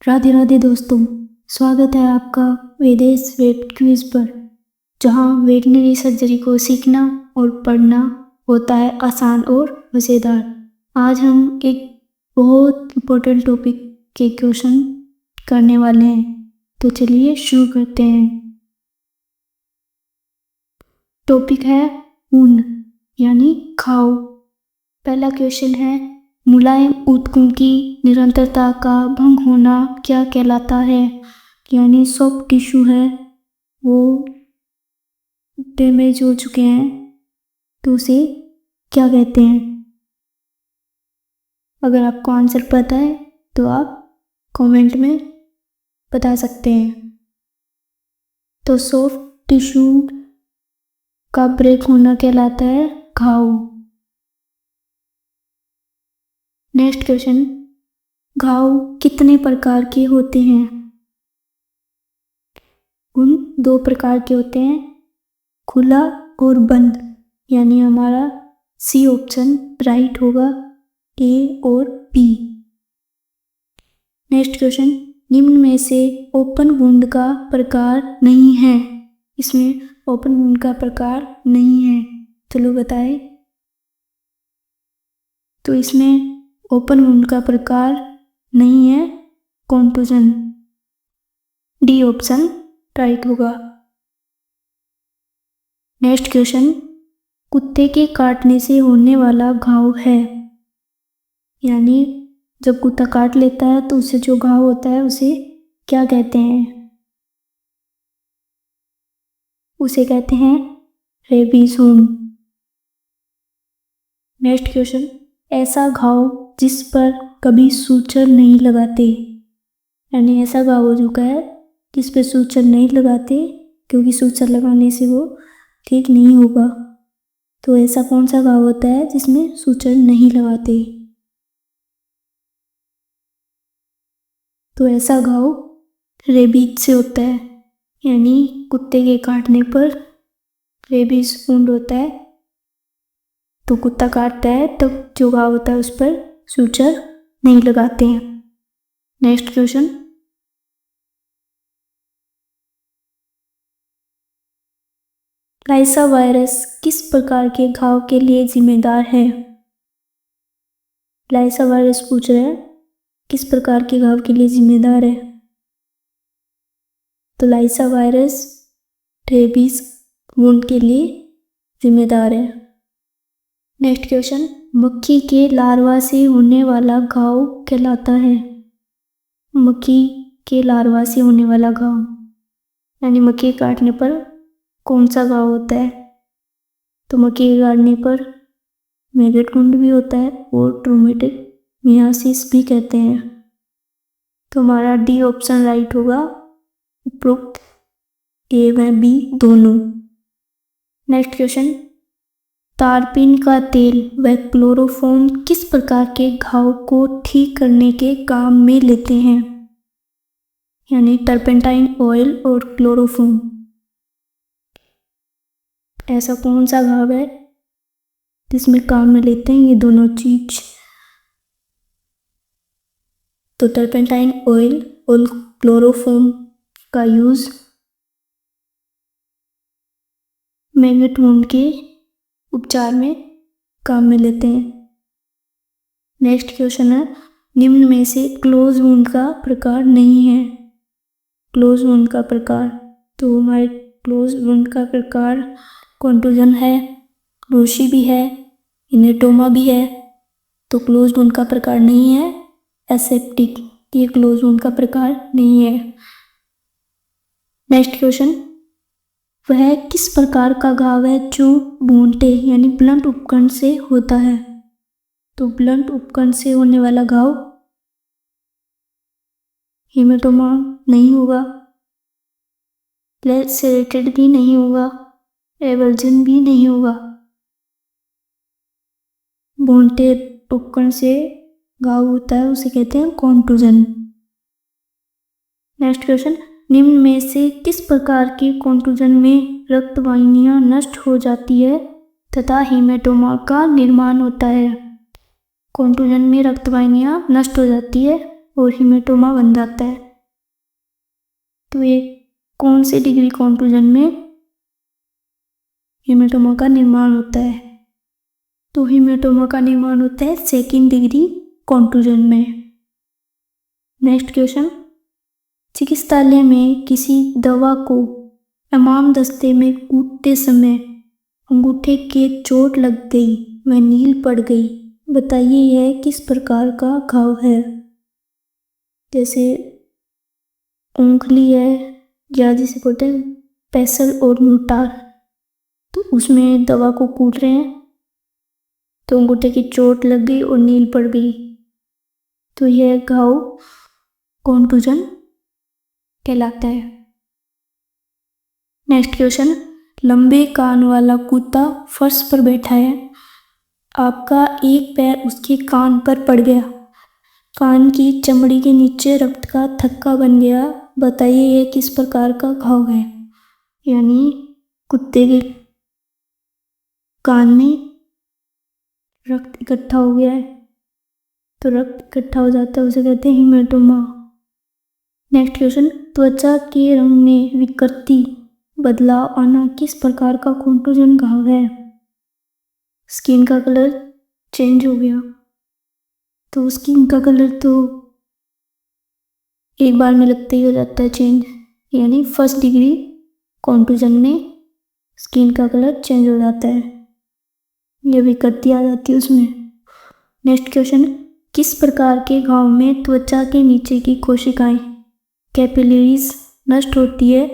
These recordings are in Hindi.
राधे राधे दोस्तों, स्वागत है आपका वेदेश वेट क्विज पर, जहां वेटनरी सर्जरी को सीखना और पढ़ना होता है आसान और मज़ेदार। आज हम एक बहुत इम्पोर्टेंट टॉपिक के क्वेश्चन करने वाले हैं, तो चलिए शुरू करते हैं। टॉपिक है ऊन यानी घाव। पहला क्वेश्चन है, मुलायम ऊतकों की निरंतरता का भंग होना क्या कहलाता है? यानी सॉफ्ट टिश्यू है वो डैमेज हो चुके हैं तो उसे क्या कहते हैं? अगर आपको आंसर पता है तो आप कमेंट में बता सकते हैं। तो सॉफ्ट टिश्यू का ब्रेक होना कहलाता है घाव। नेक्स्ट क्वेश्चन, घाव कितने प्रकार के होते हैं? उन 2 प्रकार के होते हैं, खुला और बंद। यानी हमारा सी ऑप्शन राइट होगा, ए और बी। नेक्स्ट क्वेश्चन, निम्न में से ओपन वुंड का प्रकार नहीं है। इसमें ओपन वुंड का प्रकार नहीं है, चलो बताएं। तो इसमें ओपन वुंड का प्रकार नहीं है कॉन्टूजन। डी ऑप्शन राइट होगा। नेक्स्ट क्वेश्चन, कुत्ते के काटने से होने वाला घाव है। यानी जब कुत्ता काट लेता है तो उससे जो घाव होता है उसे क्या कहते हैं? उसे कहते हैं रेबीज वुंड। नेक्स्ट क्वेश्चन, ऐसा घाव जिस पर कभी सूचर नहीं लगाते। यानी ऐसा घाव हो चुका है जिस पर सूचर नहीं लगाते, क्योंकि सूचर लगाने से वो ठीक नहीं होगा। तो ऐसा कौन सा घाव होता है जिसमें सूचर नहीं लगाते? तो ऐसा घाव रेबीज से होता है। यानी कुत्ते के काटने पर रेबीज वुंड होता है। तो कुत्ता काटता है तब जो घाव होता है उस पर सूचर नहीं लगाते हैं। नेक्स्ट क्वेश्चन, लाइसा वायरस किस प्रकार के घाव के लिए जिम्मेदार है? लाइसा वायरस पूछ रहे हैं किस प्रकार के घाव के लिए जिम्मेदार है। तो लाइसा वायरस रेबीज वुंड के लिए जिम्मेदार है। नेक्स्ट क्वेश्चन, मक्खी के लार्वा से होने वाला घाव कहलाता है। मक्खी के लार्वा से होने वाला घाव यानी मक्खी काटने पर कौन सा घाव होता है? तो मक्खी के काटने पर मैगट वुंड भी होता है और ट्रोमेटिक मियासिस भी कहते हैं। तो हमारा डी ऑप्शन राइट होगा, उपरोक्त ए व बी दोनों। नेक्स्ट क्वेश्चन, तारपीन का तेल व क्लोरोफॉर्म किस प्रकार के घाव को ठीक करने के काम में लेते हैं? यानी टर्पेंटाइन ऑयल और क्लोरोफॉर्म। ऐसा कौन सा घाव है जिसमें काम में लेते हैं ये दोनों चीज? तो टर्पेंटाइन ऑयल और क्लोरोफॉर्म का यूज मैगट वुंड के उपचार में काम में लेते हैं। नेक्स्ट क्वेश्चन है, निम्न में से क्लोज वुंड का प्रकार नहीं है। क्लोज वुंड का प्रकार, तो हमारे क्लोज वुंड का प्रकार कॉन्टूजन है, रूशी भी है, इनेटोमा भी है। तो क्लोज वुंड का प्रकार नहीं है एसेप्टिक, ये क्लोज वुंड का प्रकार नहीं है। नेक्स्ट क्वेश्चन, वह किस प्रकार का घाव है जो भूनते यानी ब्लंट उपकरण से होता है? तो ब्लंट उपकरण से होने वाला घाव हेमेटोमा नहीं होगा, लेसेरेटेड भी नहीं होगा, एवल्जन भी नहीं होगा। भूनते उपकरण से घाव होता है उसे कहते हैं कॉन्टूजन। नेक्स्ट क्वेश्चन, निम्न में से किस प्रकार के कॉन्टूजन में रक्त वाहिनियां नष्ट हो जाती है तथा हेमेटोमा का निर्माण होता है? कॉन्टूजन में रक्त वाहिनियां नष्ट हो जाती है और हीमेटोमा बन जाता है। तो ये कौन सी डिग्री कॉन्टूजन में हीमेटोमा का निर्माण होता है? तो हीमेटोमा का निर्माण होता है सेकेंड डिग्री कॉन्टूजन में। नेक्स्ट क्वेश्चन, चिकित्सालय में किसी दवा को इमाम दस्ते में कूटते समय अंगूठे के चोट लग गई, वह नील पड़ गई, बताइए यह किस प्रकार का घाव है? जैसे उंगली है या जिसे बोलते हैं पेसल और मोटार, तो उसमें दवा को कूट रहे हैं तो अंगूठे की चोट लग गई और नील पड़ गई, तो यह घाव कॉन्टूजन कहलाता है। नेक्स्ट क्वेश्चन, लंबे कान वाला कुत्ता फर्श पर बैठा है, आपका एक पैर उसके कान पर पड़ गया, कान की चमड़ी के नीचे रक्त का थक्का बन गया, बताइए यह किस प्रकार का घाव है? यानी कुत्ते के कान में रक्त इकट्ठा हो गया है, तो रक्त इकट्ठा हो जाता है, उसे कहते हैं हीमेटोमा। नेक्स्ट क्वेश्चन, त्वचा के रंग में विकृति बदलाव आना किस प्रकार का कॉन्टूजन घाव है? स्किन का कलर चेंज हो गया, तो स्किन का कलर तो एक बार में लगते ही हो जाता है चेंज, यानी फर्स्ट डिग्री कॉन्टूजन में स्किन का कलर चेंज हो जाता है, यह विकृति आ जाती है उसमें। नेक्स्ट क्वेश्चन, किस प्रकार के घाव में त्वचा के नीचे की कोशिकाएं कैपिलरीज नष्ट होती है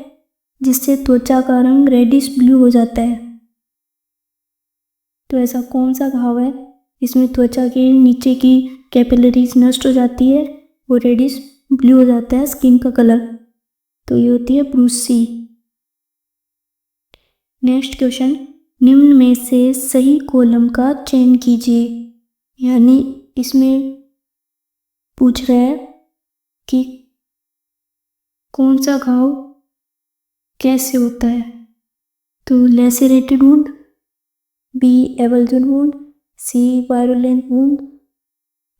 जिससे त्वचा का रंग रेडिश ब्लू हो जाता है? तो ऐसा कौन सा घाव है इसमें त्वचा के नीचे की कैपिलरीज नष्ट हो जाती है, वो रेडिश ब्लू हो जाता है स्किन का कलर, तो ये होती है ब्रूसी। नेक्स्ट क्वेश्चन, निम्न में से सही कॉलम का चयन कीजिए, यानी इसमें पूछ रहा है कि कौन सा घाव कैसे होता है। तो lacerated wound, B avulsion wound, C virulent wound,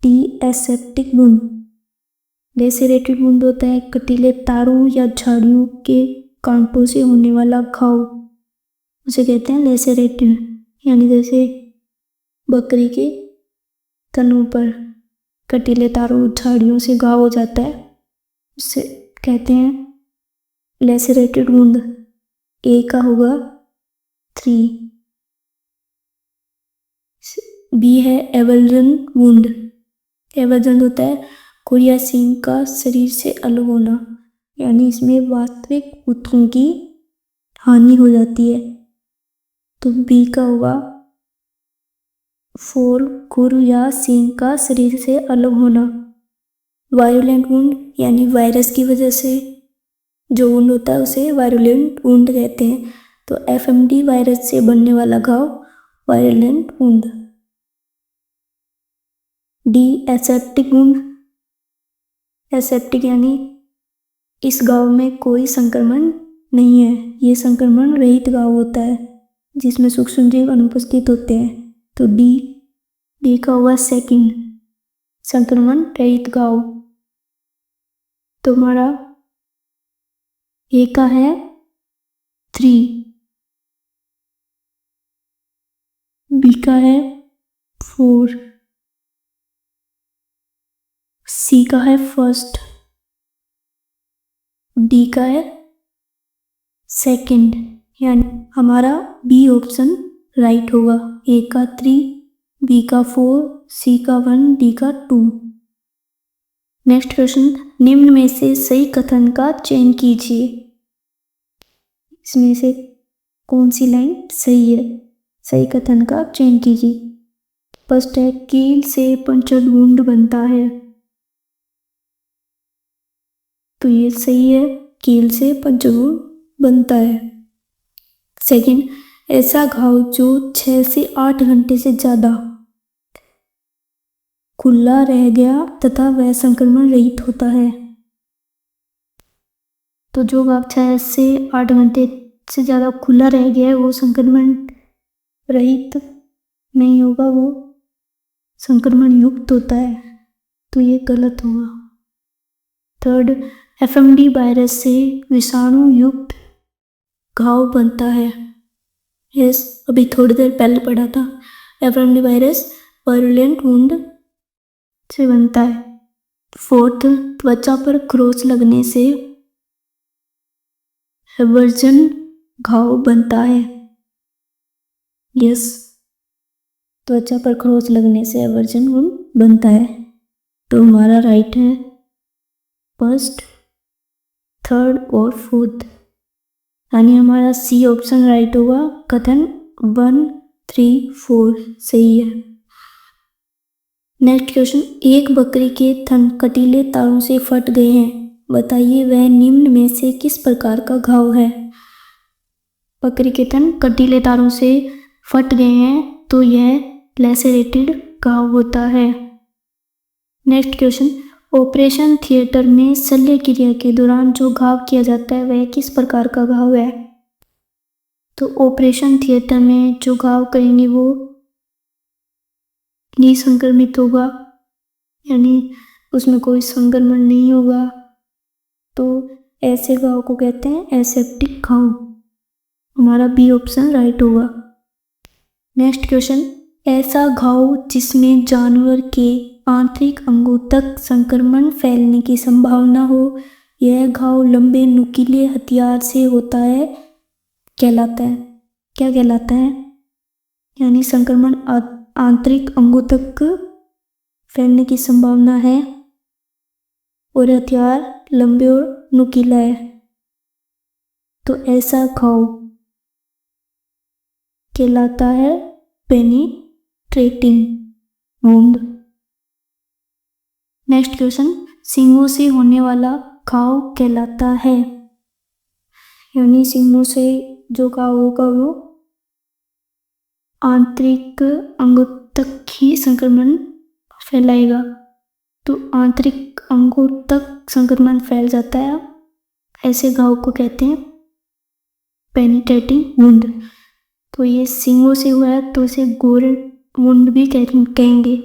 D aseptic wound. Lacerated wound होता है कटीले तारों या झाड़ियों के कांटों से होने वाला घाव, उसे कहते हैं लेसेरेटेड, यानी जैसे बकरी के तनों पर कटीले तारों झाड़ियों से घाव हो जाता है, उसे कहते हैं लेसेरेटेड वुंड। ए का होगा 3। बी है एवल्जन वुंड। एवल्जन होता है कोरिया सींग का शरीर से अलग होना, यानी इसमें वास्तविक ऊतकों की हानि हो जाती है, तो बी का होगा 4 खुर या सींग का शरीर से अलग होना। वायरुलेंट वुंड यानी वायरस की वजह से जो वुंड होता है उसे वायरुलेंट वुंड कहते हैं, तो एफएमडी वायरस से बनने वाला घाव virulent wound. D aseptic wound. Aseptic यानी इस घाव में कोई संक्रमण नहीं है, ये संक्रमण रहित घाव होता है जिसमें सूक्ष्म जीव अनुपस्थित होते हैं, तो डी का हुआ सेकंड, संक्रमण रहित घाव। तो हमारा ए का है 3, बी का है 4, सी का है फर्स्ट, डी का है सेकंड, यानी हमारा बी ऑप्शन राइट होगा। ए का 3, बी का 4, सी का 1, डी का 2। नेक्स्ट क्वेश्चन, निम्न में से सही कथन का चयन कीजिए, इसमें से कौन सी लाइन सही है? सही कथन का चयन कीजिए। फर्स्ट है कील से पंचर वुंड बनता है, तो ये सही है, कील से पंचर वुंड बनता है। सेकंड, ऐसा घाव जो 6 से 8 घंटे से ज़्यादा खुला रह गया तथा वह संक्रमण रहित होता है, तो जो घाव 6 से 8 घंटे से ज़्यादा खुला रह गया है वो संक्रमण रहित नहीं होगा, वो संक्रमण युक्त होता है, तो ये गलत होगा। थर्ड, एफएमडी वायरस से विषाणु युक्त घाव बनता है। यस, अभी थोड़ी देर पहले पढ़ा था। एफएमडी वायरस वायरुलेंट वुंड से बनता है। फोर्थ, त्वचा पर खरोंच लगने से एवर्जन घाव बनता है। यस, त्वचा पर खरोंच लगने से एवर्जन वुंड बनता है। तो हमारा राइट है फर्स्ट, थर्ड और फोर्थ, यानी हमारा सी ऑप्शन राइट होगा। कथन 1, 3, 4 सही है। नेक्स्ट क्वेश्चन, एक बकरी के थन कटीले तारों से फट गए हैं, बताइए वह निम्न में से किस प्रकार का घाव है। बकरी के थन कटीले तारों से फट गए हैं तो यह लैसेरेटेड घाव होता है। नेक्स्ट क्वेश्चन, ऑपरेशन थिएटर में शल्य क्रिया के दौरान जो घाव किया जाता है वह किस प्रकार का घाव है। तो ऑपरेशन थिएटर में जो घाव करेंगे वो निसंक्रमित होगा, यानी उसमें कोई संक्रमण नहीं होगा, तो ऐसे घाव को कहते हैं एसेप्टिक घाव। हमारा बी ऑप्शन राइट होगा। नेक्स्ट क्वेश्चन, ऐसा घाव जिसमें जानवर के आंतरिक अंगों तक संक्रमण फैलने की संभावना हो, यह घाव लंबे नुकीले हथियार से होता है, कहलाता है। क्या कहलाता है? यानी संक्रमण आंतरिक अंगों तक फैलने की संभावना है और हथियार लंबे और नुकीला है, तो ऐसा घाव कहलाता है पेनिट्रेटिंग वुंड। नेक्स्ट क्वेश्चन, सींगों से होने वाला घाव कहलाता है, यानी सींगों से जो घाव होगा वो आंतरिक अंगों तक ही संक्रमण फैलाएगा, तो आंतरिक अंगों तक संक्रमण फैल जाता है, ऐसे घाव को कहते हैं पेनिट्रेटिंग वुंड। तो ये सींगों से हुआ है तो इसे गोरे वुंड भी कहेंगे,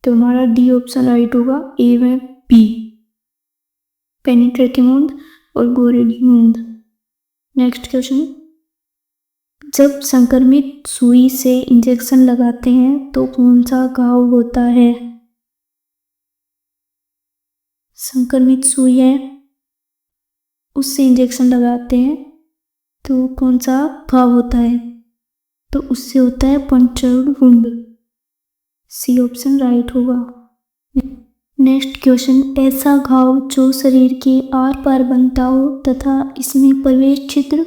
तो हमारा डी ऑप्शन राइट होगा। ए में बी, पेनिट्रेटिंग वुंड और गोरे वुंड। नेक्स्ट क्वेश्चन, जब संक्रमित सुई से इंजेक्शन लगाते हैं तो कौन सा घाव होता है। संक्रमित सुई है उससे इंजेक्शन लगाते हैं तो कौन सा घाव होता है, तो उससे होता है punctured wound. C option right होगा। नेक्स्ट क्वेश्चन, ऐसा घाव जो शरीर के आर पार बनता हो तथा इसमें प्रवेश छिद्र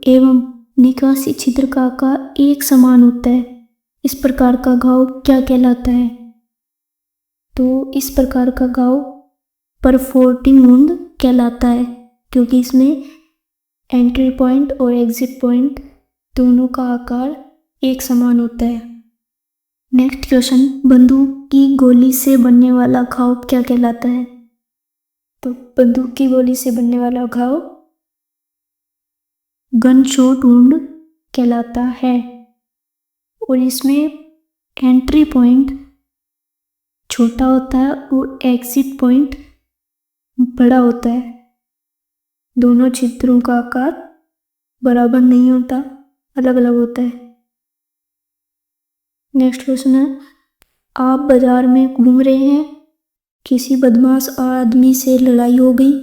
एवं निकासी छिद्र का आकार एक समान होता है, इस प्रकार का घाव क्या कहलाता है। तो इस प्रकार का घाव परफोर्टिंग वुंड कहलाता है, क्योंकि इसमें एंट्री पॉइंट और एग्जिट पॉइंट दोनों का आकार एक समान होता है। नेक्स्ट क्वेश्चन, बंदूक की गोली से बनने वाला घाव क्या कहलाता है। तो बंदूक की गोली से बनने वाला घाव गन शॉट वुंड कहलाता है, और इसमें एंट्री पॉइंट छोटा होता है और एग्जिट पॉइंट बड़ा होता है। दोनों छिद्रों का आकार बराबर नहीं होता, अलग अलग होता है। नेक्स्ट क्वेश्चन है, आप बाजार में घूम रहे हैं, किसी बदमाश आदमी से लड़ाई हो गई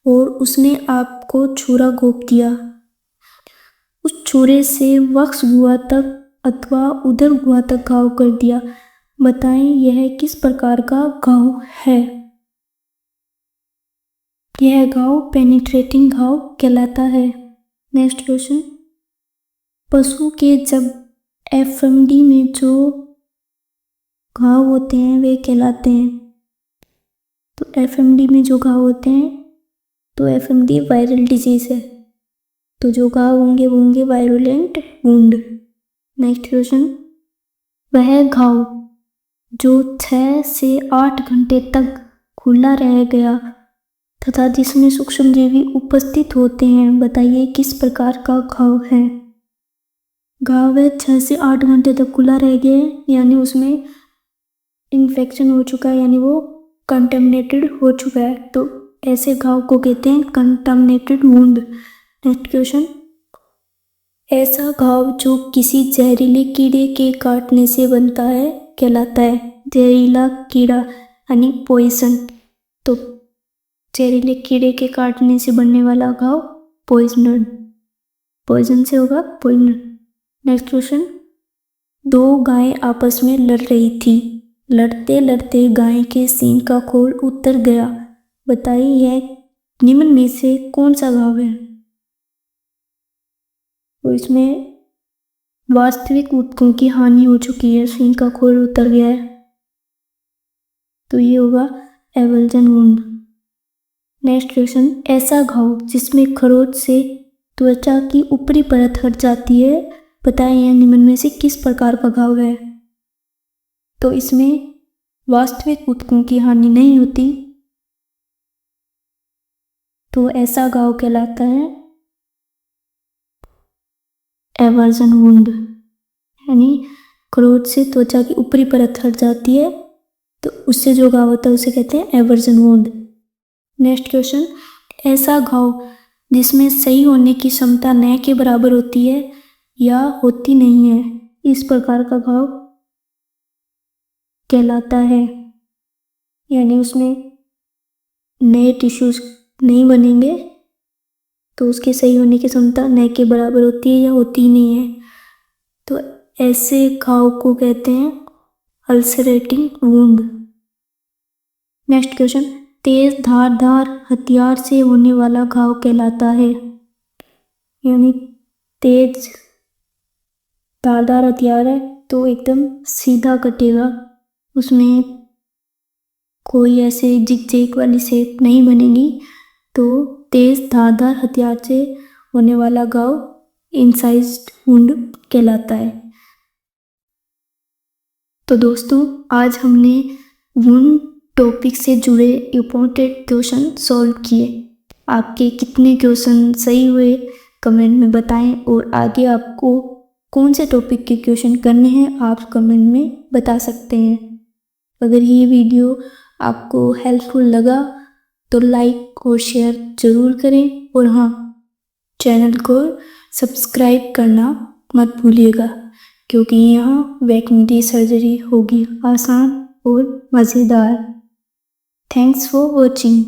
और उसने आपको छुरा घोंप दिया। उस छुरे से वक्ष गुहा तक अथवा उदर गुहा तक घाव कर दिया, बताएं यह किस प्रकार का घाव है। यह घाव पेनिट्रेटिंग घाव कहलाता है। नेक्स्ट क्वेश्चन, पशु के जब एफएमडी में जो घाव होते हैं वे कहलाते हैं। तो एफएमडी में जो घाव होते हैं, तो एफएमडी वायरल डिजीज है, तो जो घाव होंगे वो होंगे वायरुलेंट वुंड। नेक्स्ट क्वेश्चन, वह घाव जो 6 से 8 घंटे तक खुला रह गया तथा जिसमें सूक्ष्मजीवी उपस्थित होते हैं, बताइए किस प्रकार का घाव है। घाव 6 से 8 घंटे तक खुला रह गया, यानी उसमें इन्फेक्शन हो चुका है, यानी वो कंटेमिनेटेड हो चुका है, तो ऐसे घाव को कहते हैं कंटामिनेटेड वुंड। नेक्स्ट क्वेश्चन, ऐसा घाव जो किसी जहरीले कीड़े के काटने से बनता है कहलाता है। जहरीला कीड़ा यानी पॉइजन। तो जहरीले कीड़े के काटने से बनने वाला घाव पॉइजन से होगा पॉइजन। नेक्स्ट क्वेश्चन, दो गायें आपस में लड़ रही थी। लड़ते लड़ते गाय के सींग का खोल उतर गया। बताइए यह निम्न में से कौन सा घाव है। तो इसमें वास्तविक ऊतकों की हानि हो चुकी है, सींग का खोल उतर गया है, तो ये होगा एवल्जन वुंड। नेक्स्ट क्वेश्चन, ऐसा घाव जिसमें खरोंच से त्वचा की ऊपरी परत हट जाती है, बताएं यह निम्न में से किस प्रकार का घाव है। तो इसमें वास्तविक ऊतकों की हानि नहीं होती, तो ऐसा घाव कहलाता है एवर्जन वुंड, यानी खरोंच से त्वचा की ऊपरी परत हट जाती है तो उससे जो घाव होता है उसे कहते हैं एवर्जन वुंड। नेक्स्ट क्वेश्चन, ऐसा घाव जिसमें सही होने की क्षमता न के बराबर होती है या होती नहीं है, इस प्रकार का घाव कहलाता है, यानी उसमें नए टिश्यूज नहीं बनेंगे तो उसके सही होने की क्षमता न के बराबर होती है या होती नहीं है, तो ऐसे घाव को कहते हैं अल्सरेटिंग वुंड। नेक्स्ट क्वेश्चन, तेज धारदार हथियार से होने वाला घाव कहलाता है, यानी तेज धारदार हथियार है तो एकदम सीधा कटेगा, उसमें कोई ऐसे जिग वाली शेप नहीं बनेगी, तो तेज धारदार हथियार से होने वाला घाव इंसाइज्ड वुंड कहलाता है। तो दोस्तों आज हमने वुंड टॉपिक से जुड़े इम्पोर्टेंट क्वेश्चन सॉल्व किए। आपके कितने क्वेश्चन सही हुए कमेंट में बताएं, और आगे आपको कौन से टॉपिक के क्वेश्चन करने हैं आप कमेंट में बता सकते हैं। अगर ये वीडियो आपको हेल्पफुल लगा तो लाइक और शेयर ज़रूर करें, और हाँ, चैनल को सब्सक्राइब करना मत भूलिएगा, क्योंकि यहाँ वैक्यूम सर्जरी होगी आसान और मज़ेदार। Thanks for watching.